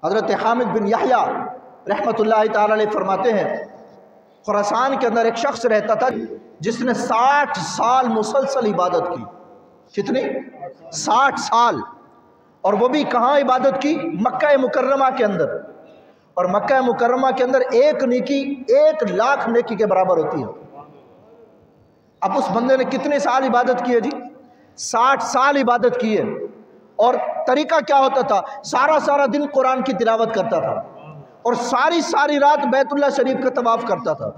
حضرت حامد بن یحییٰ رحمۃ اللہ تعالی علیہ فرماتے ہیں خراسان کے اندر ایک شخص رہتا تھا جس نے 60 سال مسلسل عبادت کی۔ کتنی؟ 60 سال۔ اور وہ بھی کہاں عبادت کی؟ مکہ مکرمہ کے اندر۔ اور مکہ مکرمہ کے اندر ایک نیکی 1,00,000 نیکی کے برابر ہوتی ہے۔ اب اس بندے نے کتنے سال عبادت کی ہے جی؟ 60 سال عبادت کی ہے۔ اور طریقہ کیا ہوتا تھا؟ سارا دن قرآن کی تلاوت کرتا تھا اور ساری رات بیت اللہ شریف کا طواف کرتا تھا۔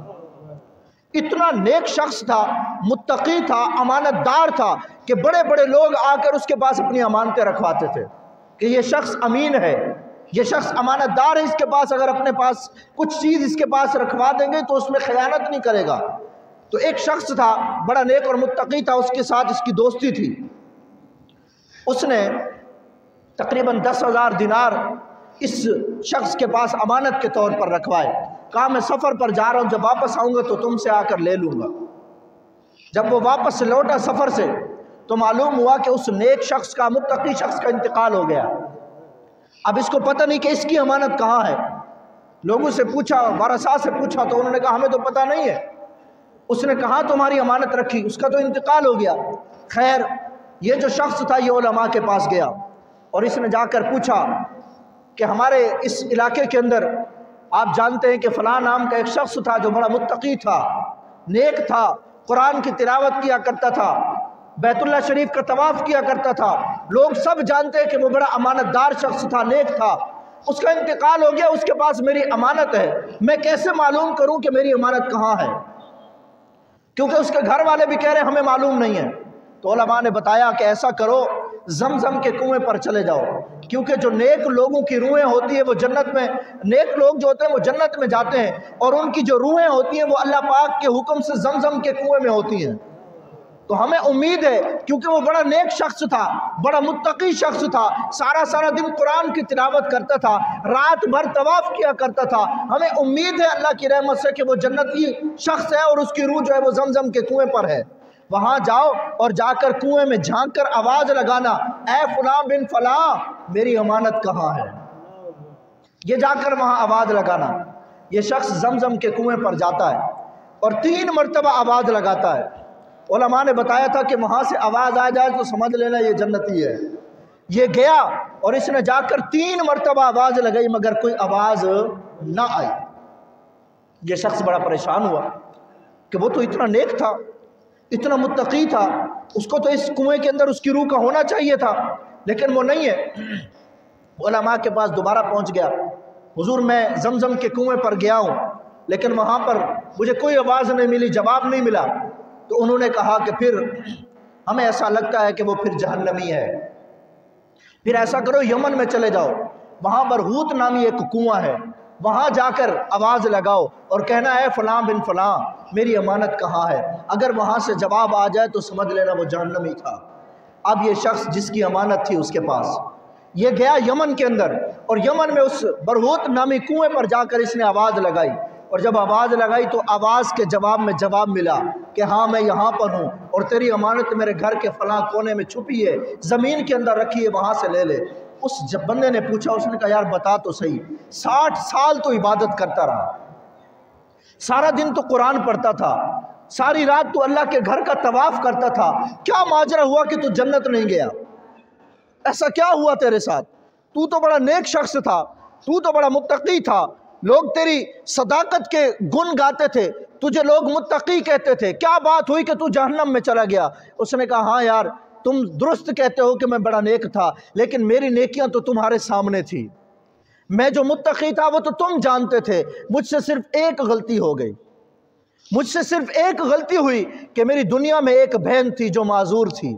اتنا نیک شخص تھا، متقی تھا، امانت دار تھا کہ بڑے لوگ آ کر اس کے پاس اپنی امانتیں رکھواتے تھے کہ یہ شخص امین ہے، یہ شخص امانت دار ہے، اس کے پاس اگر اپنے پاس کچھ چیز اس کے پاس رکھوا دیں گے تو اس میں خیانت نہیں کرے گا۔ تو ایک شخص تھا بڑا نیک اور متقی تھا، اس کے ساتھ اس کی دوستی تھی۔ اس نے تقریباً 10,000 دینار اس شخص کے پاس امانت کے طور پر رکھوائے۔ کہا میں سفر پر جا رہا ہوں، جب واپس آؤں گا تو تم سے آ کر لے لوں گا۔ جب وہ واپس لوٹا سفر سے تو معلوم ہوا کہ اس نیک شخص کا، متقی شخص کا انتقال ہو گیا۔ اب اس کو پتہ نہیں کہ اس کی امانت کہاں ہے۔ لوگوں سے پوچھا، ورثاء سے پوچھا تو انہوں نے کہا ہمیں تو پتہ نہیں ہے۔ اس نے کہا تمہاری امانت رکھی؟ اس کا تو انتقال ہو گیا۔ خیر، یہ جو شخص تھا یہ علماء کے پاس گیا اور اس نے جا کر پوچھا کہ ہمارے اس علاقے کے اندر آپ جانتے ہیں کہ فلاں نام کا ایک شخص تھا جو بڑا متقی تھا، نیک تھا، قرآن کی تلاوت کیا کرتا تھا، بیت اللہ شریف کا طواف کیا کرتا تھا، لوگ سب جانتے ہیں کہ وہ بڑا امانت دار شخص تھا، نیک تھا، اس کا انتقال ہو گیا، اس کے پاس میری امانت ہے، میں کیسے معلوم کروں کہ میری امانت کہاں ہے؟ کیونکہ اس کے گھر والے بھی کہہ رہے ہیں ہمیں معلوم نہیں ہے۔ تو علماء نے بتایا کہ ایسا کرو، زمزم کے کنویں پر چلے جاؤ، کیونکہ جو نیک لوگوں کی روحیں ہوتی ہیں وہ جنت میں، نیک لوگ جو ہوتے ہیں وہ جنت میں جاتے ہیں اور ان کی جو روحیں ہوتی ہیں وہ اللہ پاک کے حکم سے زمزم کے کنویں میں ہوتی ہیں۔ تو ہمیں امید ہے کیونکہ وہ بڑا نیک شخص تھا، بڑا متقی شخص تھا، سارا دن قرآن کی تلاوت کرتا تھا، رات بھر طواف کیا کرتا تھا، ہمیں امید ہے اللہ کی رحمت سے کہ وہ جنتی شخص ہے اور اس کی روح جو ہے وہ زمزم کے کنویں پر ہے۔ وہاں جاؤ اور جا کر کنویں میں جھانک کر آواز لگانا، اے فلاں بن فلاں میری امانت کہاں ہے؟ یہ جا کر وہاں آواز لگانا۔ یہ شخص زمزم کے کنویں پر جاتا ہے اور 3 مرتبہ آواز لگاتا ہے۔ علماء نے بتایا تھا کہ وہاں سے آواز آ جائے تو سمجھ لینا یہ جنتی ہے۔ یہ گیا اور اس نے جا کر 3 مرتبہ آواز لگائی مگر کوئی آواز نہ آئی۔ یہ شخص بڑا پریشان ہوا کہ وہ تو اتنا نیک تھا، اتنا متقی تھا، اس کو تو اس کنویں کے اندر اس کی روح کا ہونا چاہیے تھا، لیکن وہ نہیں ہے۔ علماء کے پاس دوبارہ پہنچ گیا، حضور میں زمزم کے کنویں پر گیا ہوں لیکن وہاں پر مجھے کوئی آواز نہیں ملی، جواب نہیں ملا۔ تو انہوں نے کہا کہ پھر ہمیں ایسا لگتا ہے کہ وہ پھر جہنمی ہے، پھر ایسا کرو یمن میں چلے جاؤ، وہاں برہوت نامی ایک کنواں ہے، وہاں جا کر آواز لگاؤ اور کہنا ہے فلاں بن فلاں میری امانت کہاں ہے؟ اگر وہاں سے جواب آ جائے تو سمجھ لینا وہ جہنمی تھا۔ اب یہ شخص جس کی امانت تھی اس کے پاس، یہ گیا یمن کے اندر اور یمن میں اس برہوت نامی کنویں پر جا کر اس نے آواز لگائی اور جب آواز لگائی تو آواز کے جواب میں جواب ملا کہ ہاں میں یہاں پر ہوں اور تیری امانت میرے گھر کے فلاں کونے میں چھپی ہے، زمین کے اندر رکھی ہے، وہاں سے لے لے۔ اس جب بندے نے پوچھا، اس نے کہا یار بتا تو صحیح، 60 سال تو عبادت کرتا رہا، سارا دن تو قرآن پڑھتا تھا، ساری رات تو اللہ کے گھر کا طواف کرتا تھا، کیا ماجرا ہوا کہ تو جنت نہیں گیا؟ ایسا کیا ہوا تیرے ساتھ؟ تو تو بڑا نیک شخص تھا، تو تو بڑا متقی تھا، لوگ تیری صداقت کے گن گاتے تھے، تجھے لوگ متقی کہتے تھے، کیا بات ہوئی کہ تو جہنم میں چلا گیا؟ اس نے کہا ہاں یار تم درست کہتے ہو کہ میں بڑا نیک تھا، لیکن میری نیکیاں تو تمہارے سامنے تھی، میں جو متقی تھا وہ تو تم جانتے تھے، مجھ سے صرف ایک غلطی ہو گئی، مجھ سے صرف ایک غلطی ہوئی کہ میری دنیا میں ایک بہن تھی جو معذور تھی۔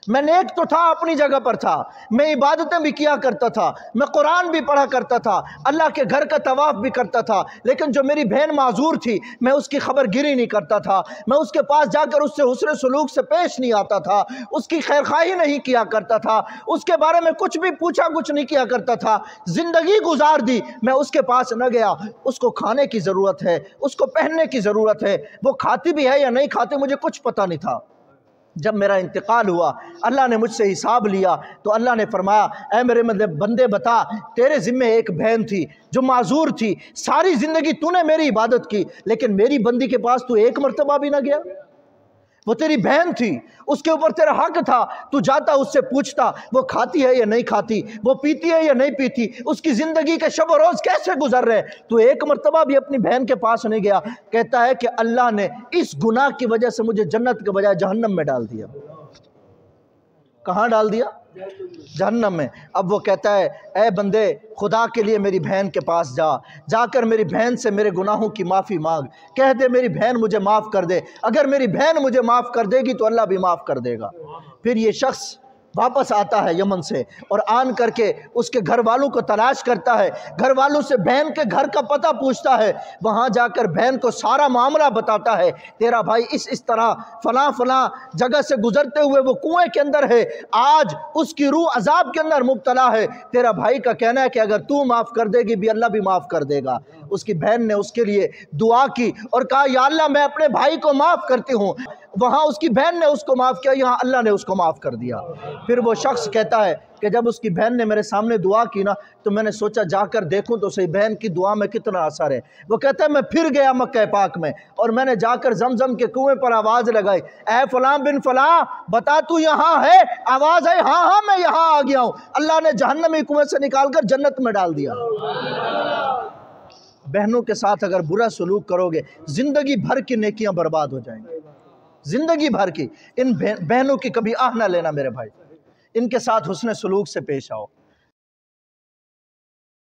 میں نیک تو تھا، اپنی جگہ پر تھا، میں عبادتیں بھی کیا کرتا تھا، میں قرآن بھی پڑھا کرتا تھا، اللہ کے گھر کا طواف بھی کرتا تھا، لیکن جو میری بہن معذور تھی میں اس کی خبر گیری نہیں کرتا تھا، میں اس کے پاس جا کر اس سے حسن سلوک سے پیش نہیں آتا تھا، اس کی خیرخواہی نہیں کیا کرتا تھا، اس کے بارے میں کچھ بھی پوچھا کچھ نہیں کیا کرتا تھا، زندگی گزار دی میں اس کے پاس نہ گیا۔ اس کو کھانے کی ضرورت ہے، اس کو پہننے کی ضرورت ہے، وہ کھاتی بھی ہے یا نہیں کھاتی مجھے کچھ پتہ نہیں تھا، جب میرا انتقال ہوا اللہ نے مجھ سے حساب لیا تو اللہ نے فرمایا اے میرے بندے بتا تیرے ذمے ایک بہن تھی جو معذور تھی، ساری زندگی تو نے میری عبادت کی لیکن میری بندی کے پاس تو ایک مرتبہ بھی نہ گیا، وہ تیری بہن تھی، اس کے اوپر تیرا حق تھا، تو جاتا اس سے پوچھتا وہ کھاتی ہے یا نہیں کھاتی، وہ پیتی ہے یا نہیں پیتی، اس کی زندگی کے شب و روز کیسے گزر رہے، تو ایک مرتبہ بھی اپنی بہن کے پاس نہیں گیا۔ کہتا ہے کہ اللہ نے اس گناہ کی وجہ سے مجھے جنت کے بجائے جہنم میں ڈال دیا۔ کہاں ڈال دیا؟ جہنم میں۔ اب وہ کہتا ہے اے بندے خدا کے لیے میری بہن کے پاس جا کر میری بہن سے میرے گناہوں کی معافی مانگ، کہہ دے میری بہن مجھے معاف کر دے، اگر میری بہن مجھے معاف کر دے گی تو اللہ بھی معاف کر دے گا۔ پھر یہ شخص واپس آتا ہے یمن سے اور آن کر کے اس کے گھر والوں کو تلاش کرتا ہے، گھر والوں سے بہن کے گھر کا پتہ پوچھتا ہے، وہاں جا کر بہن کو سارا معاملہ بتاتا ہے، تیرا بھائی اس طرح فلاں فلاں جگہ سے گزرتے ہوئے وہ کنویں کے اندر ہے، آج اس کی روح عذاب کے اندر مبتلا ہے، تیرا بھائی کا کہنا ہے کہ اگر تو معاف کر دے گی بھی اللہ بھی معاف کر دے گا۔ اس کی بہن نے اس کے لیے دعا کی اور کہا یا اللہ میں اپنے بھائی کو معاف کرتی ہوں، وہاں اس کی بہن نے اس کو معاف کیا، یہاں اللہ نے اس کو معاف کر دیا۔ پھر وہ شخص کہتا ہے کہ جب اس کی بہن نے میرے سامنے دعا کی نا تو میں نے سوچا جا کر دیکھوں تو صحیح بہن کی دعا میں کتنا اثر ہے۔ وہ کہتا ہے میں پھر گیا مکہ پاک میں اور میں نے جا کر زمزم کے کنویں پر آواز لگائی، اے فلاں بن فلاں بتا تو یہاں ہے؟ آواز آئی ہاں ہاں میں یہاں آ گیا ہوں۔ اللہ نے جہنمی کنویں سے نکال کر جنت میں ڈال دیا۔ بہنوں کے ساتھ اگر برا سلوک کرو گے زندگی بھر کی نیکیاں برباد ہو جائیں گی، زندگی بھر کی۔ ان بہنوں کی کبھی آہ نہ لینا میرے بھائی، ان کے ساتھ حسن سلوک سے پیش آؤ۔